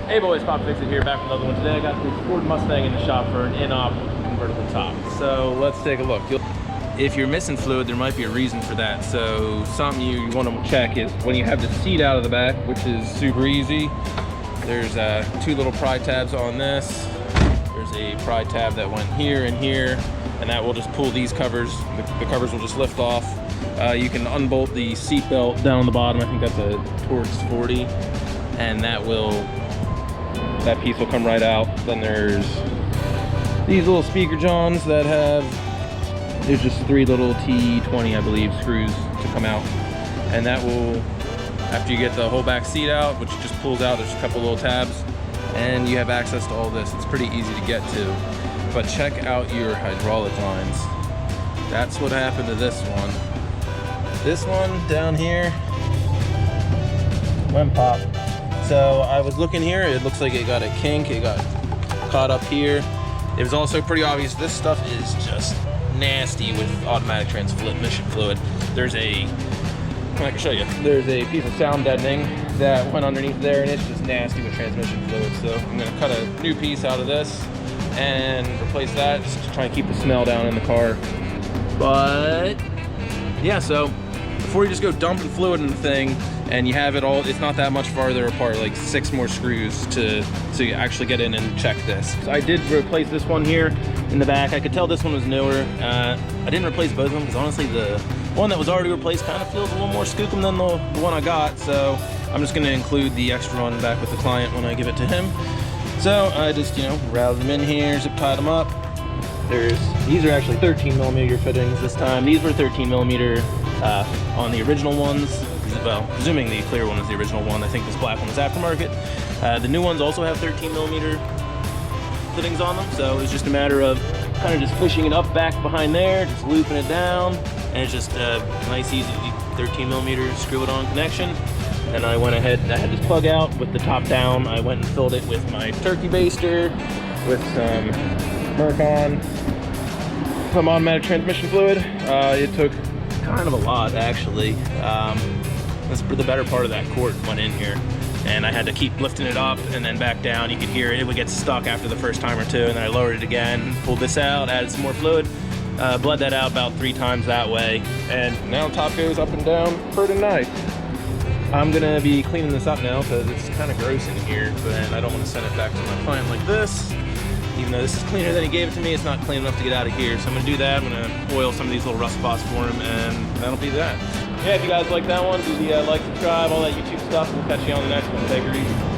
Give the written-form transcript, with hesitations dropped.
Hey boys, Pop Fix It here, back with another one. Today I got this Ford Mustang in the shop for an in-op convertible top. So let's take a look. If you're missing fluid, there might be a reason for that. So something you want to check is when you have the seat out of the back, which is super easy. There's two little pry tabs on this. There's a pry tab that went here and here, and that will just pull these covers. The covers will just lift off. You can unbolt the seat belt down the bottom. I think that's a Torx 40, and that piece will come right out. Then there's these little speaker johns that there's just 3 little T20, I believe, screws to come out. And that will, after you get the whole back seat out, which just pulls out, there's a couple little tabs, and you have access to all this. It's pretty easy to get to. But check out your hydraulic lines. That's what happened to this one. This one down here went pop. So I was looking here, it looks like it got a kink, it got caught up here. It was also pretty obvious this stuff is just nasty with automatic transmission fluid. I can show you. There's a piece of sound deadening that went underneath there, and it's just nasty with transmission fluid. So I'm gonna cut a new piece out of this and replace that just to try and keep the smell down in the car. But yeah, so before you just go dumping fluid in the thing and you have it all, it's not that much farther apart, like 6 more screws to actually get in and check this. So I did replace this one here in the back. I could tell this one was newer. I didn't replace both of them because honestly the one that was already replaced kind of feels a little more skookum than the one I got. So I'm just gonna include the extra one back with the client when I give it to him. So I just, routed them in here, zip tied them up. These are actually 13mm fittings this time. These were 13mm on the original ones. Well, presuming the clear one is the original one. I think this black one is aftermarket. The new ones also have 13mm fittings on them, so it's just a matter of kind of just pushing it up back behind there, just looping it down, and it's just a nice, easy 13mm screw it on connection. And I went ahead, I had this plug out with the top down. I went and filled it with my turkey baster, with some Mercon, some automatic transmission fluid. It took kind of a lot, actually. The better part of that quart went in here, and I had to keep lifting it up and then back down. You could hear it would get stuck after the first time or two, and then I lowered it again, pulled this out, added some more fluid, bled that out about 3 times that way, and now the top goes up and down pretty nice. I'm gonna be cleaning this up now because it's kind of gross in here, but I don't want to send it back to my client like this. Even though this is cleaner than he gave it to me, it's not clean enough to get out of here. So I'm gonna do that. I'm gonna oil some of these little rust spots for him, and that'll be that. Yeah, if you guys like that one, do the like, subscribe, all that YouTube stuff. We'll catch you on the next one. Take her easy.